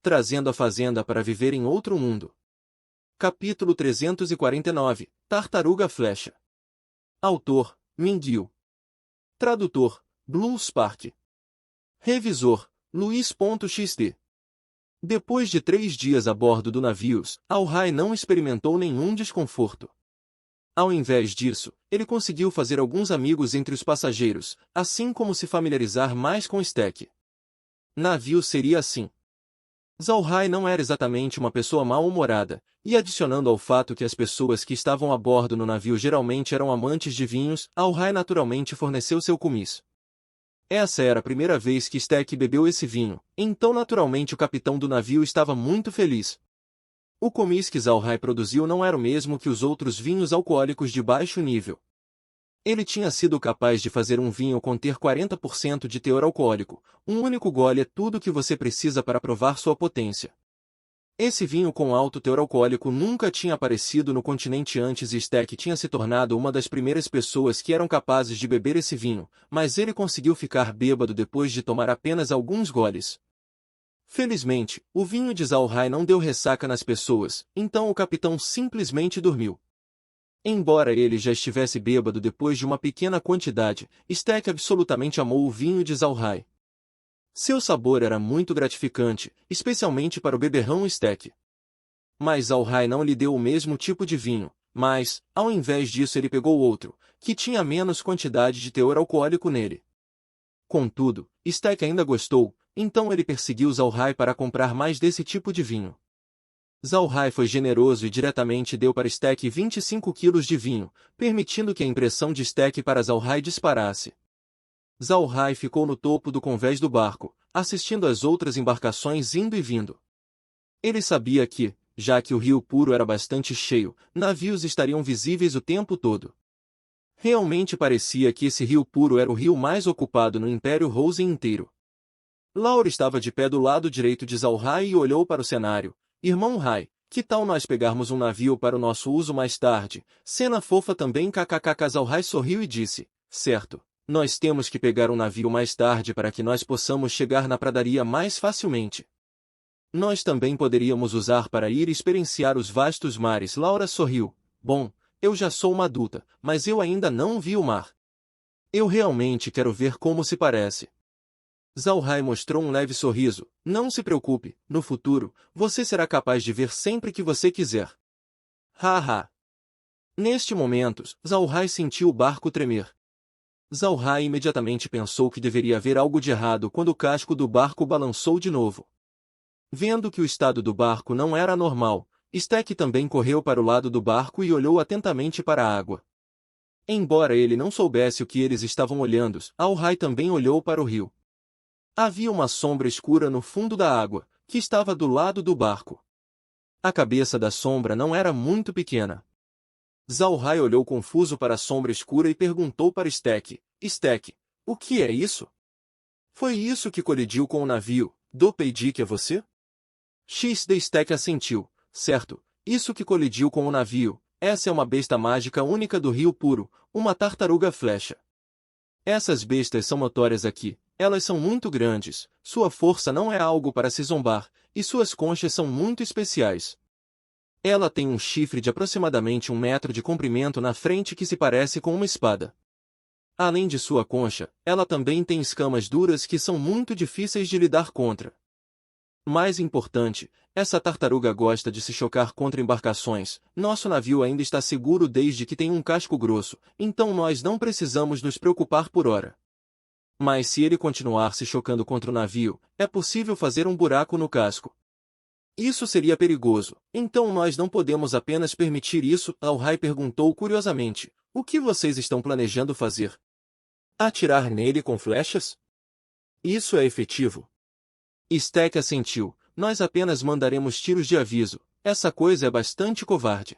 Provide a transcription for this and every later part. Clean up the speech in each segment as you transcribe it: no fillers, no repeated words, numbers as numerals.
trazendo a fazenda para viver em outro mundo. Capítulo 349 – Tartaruga Flecha. Autor: Mindil. Tradutor: Blue Spark. Revisor: Luiz.xt. Depois de 3 dias a bordo do navio, Al-Rai não experimentou nenhum desconforto. Ao invés disso, ele conseguiu fazer alguns amigos entre os passageiros, assim como se familiarizar mais com Stack. Navio seria assim. Al-Rai não era exatamente uma pessoa mal-humorada, e adicionando ao fato que as pessoas que estavam a bordo no navio geralmente eram amantes de vinhos, Al-Rai naturalmente forneceu seu comis. Essa era a primeira vez que Stack bebeu esse vinho, então naturalmente o capitão do navio estava muito feliz. O comis que Al-Rai produziu não era o mesmo que os outros vinhos alcoólicos de baixo nível. Ele tinha sido capaz de fazer um vinho conter 40% de teor alcoólico. Um único gole é tudo que você precisa para provar sua potência. Esse vinho com alto teor alcoólico nunca tinha aparecido no continente antes e Stack tinha se tornado uma das primeiras pessoas que eram capazes de beber esse vinho, mas ele conseguiu ficar bêbado depois de tomar apenas alguns goles. Felizmente, o vinho de Al-Rai não deu ressaca nas pessoas, então o capitão simplesmente dormiu. Embora ele já estivesse bêbado depois de uma pequena quantidade, Stack absolutamente amou o vinho de Al-Rai. Seu sabor era muito gratificante, especialmente para o beberrão Stack. Mas Al-Rai não lhe deu o mesmo tipo de vinho, mas, ao invés disso ele pegou outro, que tinha menos quantidade de teor alcoólico nele. Contudo, Stack ainda gostou, então ele perseguiu Al-Rai para comprar mais desse tipo de vinho. Al-Rai foi generoso e diretamente deu para Stack 25 quilos de vinho, permitindo que a impressão de Stack para Al-Rai disparasse. Al-Rai ficou no topo do convés do barco, assistindo às outras embarcações indo e vindo. Ele sabia que, já que o rio Puro era bastante cheio, navios estariam visíveis o tempo todo. Realmente parecia que esse rio Puro era o rio mais ocupado no Império Rosen inteiro. Laura estava de pé do lado direito de Al-Rai e olhou para o cenário. Irmão Rai, que tal nós pegarmos um navio para o nosso uso mais tarde? Cena fofa também. KKK. Al-Rai sorriu e disse, certo. Nós temos que pegar um navio mais tarde para que nós possamos chegar na pradaria mais facilmente. Nós também poderíamos usar para ir experienciar os vastos mares. Laura sorriu. Bom, eu já sou uma adulta, mas eu ainda não vi o mar. Eu realmente quero ver como se parece. Al-Rai mostrou um leve sorriso. Não se preocupe, no futuro, você será capaz de ver sempre que você quiser. Haha. Neste momento, Al-Rai sentiu o barco tremer. Al-Rai imediatamente pensou que deveria haver algo de errado quando o casco do barco balançou de novo. Vendo que o estado do barco não era normal, Stack também correu para o lado do barco e olhou atentamente para a água. Embora ele não soubesse o que eles estavam olhando, Al-Rai também olhou para o rio. Havia uma sombra escura no fundo da água, que estava do lado do barco. A cabeça da sombra não era muito pequena. Al-Rai olhou confuso para a sombra escura e perguntou para Stack, Stack, o que é isso? Foi isso que colidiu com o navio, Dopeydik é você? XD Stack assentiu, certo, isso que colidiu com o navio, essa é uma besta mágica única do Rio Puro, uma tartaruga flecha. Essas bestas são notórias aqui, elas são muito grandes, sua força não é algo para se zombar, e suas conchas são muito especiais. Ela tem um chifre de aproximadamente 1 metro de comprimento na frente que se parece com uma espada. Além de sua concha, ela também tem escamas duras que são muito difíceis de lidar contra. Mais importante, essa tartaruga gosta de se chocar contra embarcações. Nosso navio ainda está seguro desde que tem um casco grosso, então nós não precisamos nos preocupar por hora. Mas se ele continuar se chocando contra o navio, é possível fazer um buraco no casco. Isso seria perigoso, então nós não podemos apenas permitir isso. Al-Rai perguntou curiosamente, o que vocês estão planejando fazer? Atirar nele com flechas? Isso é efetivo. Stack assentiu, nós apenas mandaremos tiros de aviso, essa coisa é bastante covarde.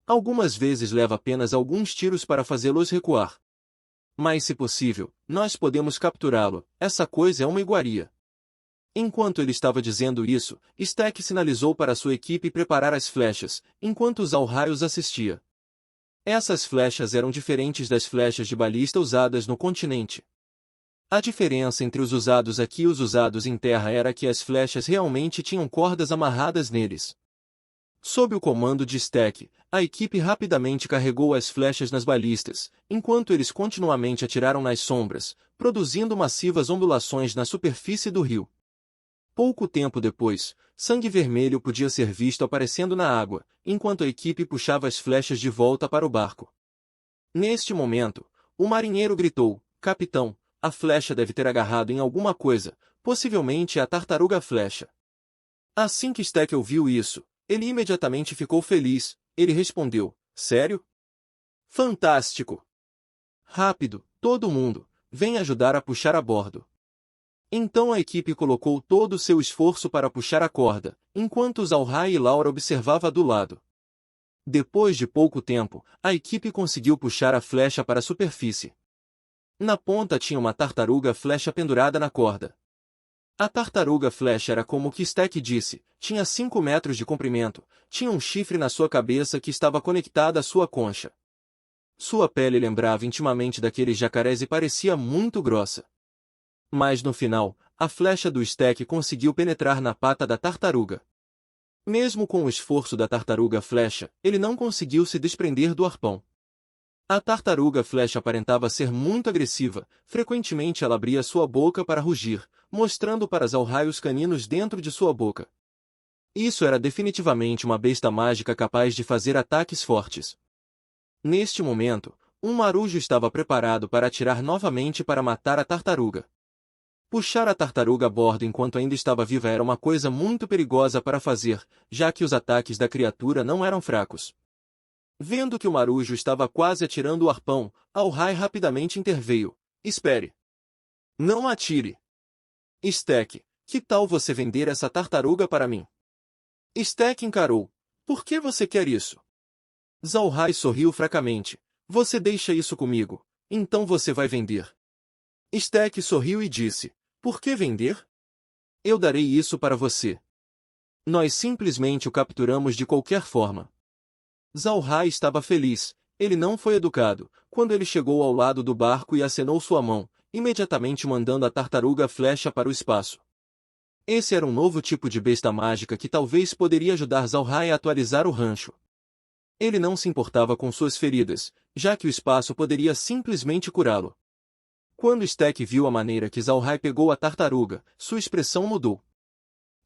Algumas vezes leva apenas alguns tiros para fazê-los recuar. Mas se possível, nós podemos capturá-lo, essa coisa é uma iguaria. Enquanto ele estava dizendo isso, Stack sinalizou para sua equipe preparar as flechas, enquanto Al-Rai os assistia. Essas flechas eram diferentes das flechas de balista usadas no continente. A diferença entre os usados aqui e os usados em terra era que as flechas realmente tinham cordas amarradas neles. Sob o comando de Stack, a equipe rapidamente carregou as flechas nas balistas, enquanto eles continuamente atiraram nas sombras, produzindo massivas ondulações na superfície do rio. Pouco tempo depois, sangue vermelho podia ser visto aparecendo na água, enquanto a equipe puxava as flechas de volta para o barco. Neste momento, o marinheiro gritou: "Capitão, a flecha deve ter agarrado em alguma coisa, possivelmente a tartaruga flecha." Assim que Stack ouviu isso, ele imediatamente ficou feliz. Ele respondeu: "Sério? Fantástico! Rápido, todo mundo, vem ajudar a puxar a bordo." Então a equipe colocou todo o seu esforço para puxar a corda, enquanto Zalhai e Laura observavam do lado. Depois de pouco tempo, a equipe conseguiu puxar a flecha para a superfície. Na ponta tinha uma tartaruga flecha pendurada na corda. A tartaruga flecha era como o que Stack disse, tinha 5 metros de comprimento, tinha um chifre na sua cabeça que estava conectado à sua concha. Sua pele lembrava intimamente daqueles jacarés e parecia muito grossa. Mas no final, a flecha do Stack conseguiu penetrar na pata da tartaruga. Mesmo com o esforço da tartaruga flecha, ele não conseguiu se desprender do arpão. A tartaruga flecha aparentava ser muito agressiva, frequentemente ela abria sua boca para rugir, mostrando para Zalhai os caninos dentro de sua boca. Isso era definitivamente uma besta mágica capaz de fazer ataques fortes. Neste momento, um marujo estava preparado para atirar novamente para matar a tartaruga. Puxar a tartaruga a bordo enquanto ainda estava viva era uma coisa muito perigosa para fazer, já que os ataques da criatura não eram fracos. Vendo que o marujo estava quase atirando o arpão, Zalhai rapidamente interveio. "Espere! Não atire! Stack, que tal você vender essa tartaruga para mim?" Stack encarou. "Por que você quer isso?" Zalhai sorriu fracamente. "Você deixa isso comigo, então você vai vender." Stack sorriu e disse: "Por que vender? Eu darei isso para você. Nós simplesmente o capturamos de qualquer forma." Zalhai estava feliz. Ele não foi educado. Quando ele chegou ao lado do barco e acenou sua mão, imediatamente mandando a tartaruga flecha para o espaço. Esse era um novo tipo de besta mágica que talvez poderia ajudar Zalhai a atualizar o rancho. Ele não se importava com suas feridas, já que o espaço poderia simplesmente curá-lo. Quando Stack viu a maneira que Zalhai pegou a tartaruga, sua expressão mudou.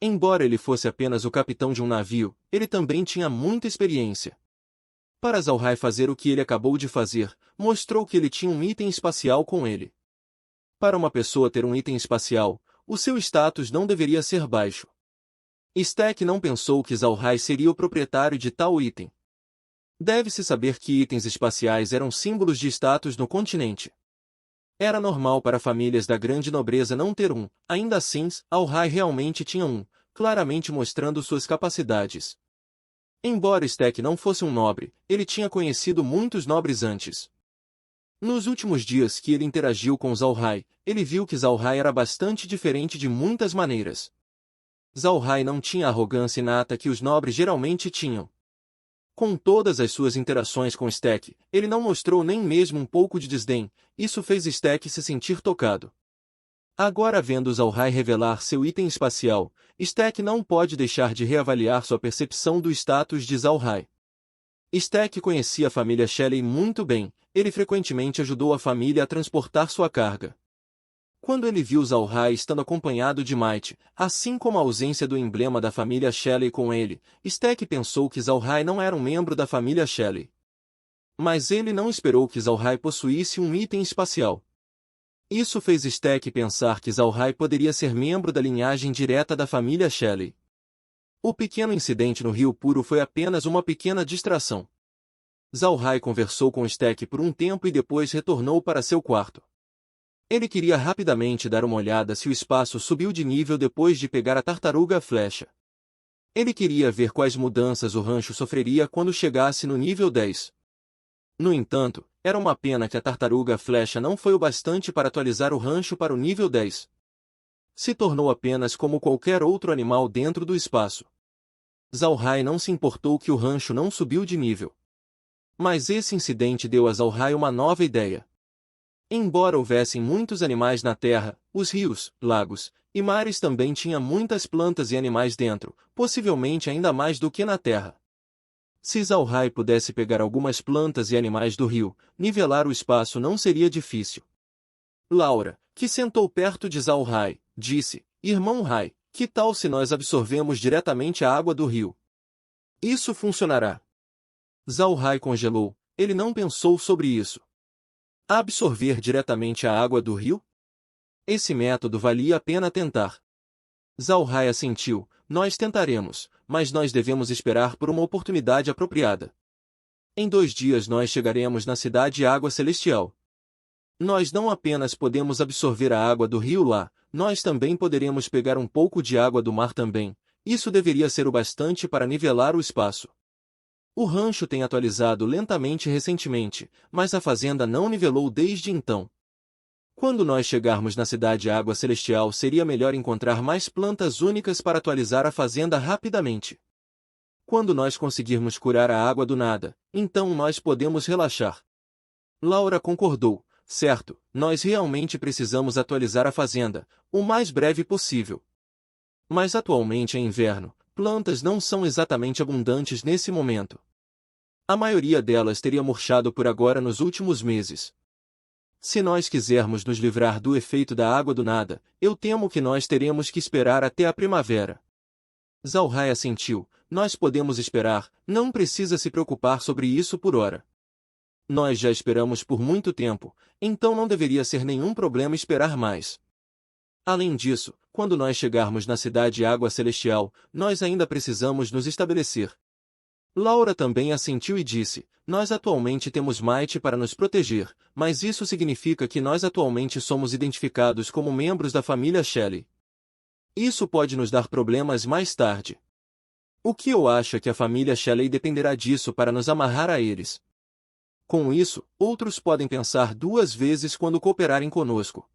Embora ele fosse apenas o capitão de um navio, ele também tinha muita experiência. Para Zalhai fazer o que ele acabou de fazer, mostrou que ele tinha um item espacial com ele. Para uma pessoa ter um item espacial, o seu status não deveria ser baixo. Stack não pensou que Zalhai seria o proprietário de tal item. Deve-se saber que itens espaciais eram símbolos de status no continente. Era normal para famílias da grande nobreza não ter um, ainda assim, Zalhai realmente tinha um, claramente mostrando suas capacidades. Embora Stack não fosse um nobre, ele tinha conhecido muitos nobres antes. Nos últimos dias que ele interagiu com Zalhai, ele viu que Zalhai era bastante diferente de muitas maneiras. Zalhai não tinha a arrogância inata que os nobres geralmente tinham. Com todas as suas interações com Stack, ele não mostrou nem mesmo um pouco de desdém. Isso fez Stack se sentir tocado. Agora vendo Zalhai revelar seu item espacial, Stack não pode deixar de reavaliar sua percepção do status de Zalhai. Stack conhecia a família Shelley muito bem, ele frequentemente ajudou a família a transportar sua carga. Quando ele viu Zalhai estando acompanhado de Might, assim como a ausência do emblema da família Shelley com ele, Stack pensou que Zalhai não era um membro da família Shelley. Mas ele não esperou que Zalhai possuísse um item espacial. Isso fez Stack pensar que Zalhai poderia ser membro da linhagem direta da família Shelley. O pequeno incidente no Rio Puro foi apenas uma pequena distração. Zalhai conversou com Stack por um tempo e depois retornou para seu quarto. Ele queria rapidamente dar uma olhada se o espaço subiu de nível depois de pegar a tartaruga flecha. Ele queria ver quais mudanças o rancho sofreria quando chegasse no nível 10. No entanto, era uma pena que a tartaruga flecha não foi o bastante para atualizar o rancho para o nível 10. Se tornou apenas como qualquer outro animal dentro do espaço. Zalhai não se importou que o rancho não subiu de nível. Mas esse incidente deu a Zalhai uma nova ideia. Embora houvessem muitos animais na terra, os rios, lagos e mares também tinham muitas plantas e animais dentro, possivelmente ainda mais do que na terra. Se Zalhai pudesse pegar algumas plantas e animais do rio, nivelar o espaço não seria difícil. Laura, que sentou perto de Zalhai, disse: Irmão Rai, que tal se nós absorvemos diretamente a água do rio? Isso funcionará. Zalhai congelou, ele não pensou sobre isso. Absorver diretamente a água do rio? Esse método valia a pena tentar. Zalhai assentiu: nós tentaremos, mas nós devemos esperar por uma oportunidade apropriada. Em 2 dias nós chegaremos na cidade Água Celestial. Nós não apenas podemos absorver a água do rio lá, nós também poderemos pegar um pouco de água do mar também. Isso deveria ser o bastante para nivelar o espaço. O rancho tem atualizado lentamente recentemente, mas a fazenda não nivelou desde então. Quando nós chegarmos na cidade Água Celestial seria melhor encontrar mais plantas únicas para atualizar a fazenda rapidamente. Quando nós conseguirmos curar a água do nada, então nós podemos relaxar. Laura concordou: certo, nós realmente precisamos atualizar a fazenda, o mais breve possível. Mas atualmente é inverno, plantas não são exatamente abundantes nesse momento. A maioria delas teria murchado por agora nos últimos meses. Se nós quisermos nos livrar do efeito da água do nada, eu temo que nós teremos que esperar até a primavera. Zalhai assentiu: nós podemos esperar, não precisa se preocupar sobre isso por hora. Nós já esperamos por muito tempo, então não deveria ser nenhum problema esperar mais. Além disso, quando nós chegarmos na cidade Água Celestial, nós ainda precisamos nos estabelecer. Laura também assentiu e disse: nós atualmente temos Might para nos proteger, mas isso significa que nós atualmente somos identificados como membros da família Shelley. Isso pode nos dar problemas mais tarde. O que eu acho é que a família Shelley dependerá disso para nos amarrar a eles. Com isso, outros podem pensar 2 vezes quando cooperarem conosco.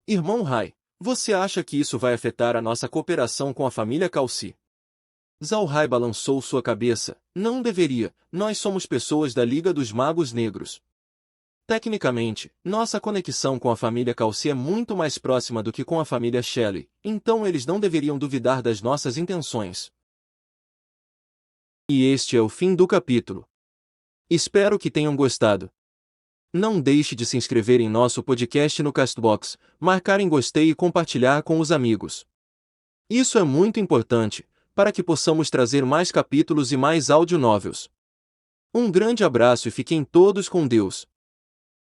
Irmão Rai, você acha que isso vai afetar a nossa cooperação com a família Calci? Zalhai balançou sua cabeça: não deveria, nós somos pessoas da Liga dos Magos Negros. Tecnicamente, nossa conexão com a família Calci é muito mais próxima do que com a família Shelley, então eles não deveriam duvidar das nossas intenções. E este é o fim do capítulo. Espero que tenham gostado. Não deixe de se inscrever em nosso podcast no Castbox, marcar em gostei e compartilhar com os amigos. Isso é muito importante, para que possamos trazer mais capítulos e mais áudio novels. Um grande abraço e fiquem todos com Deus.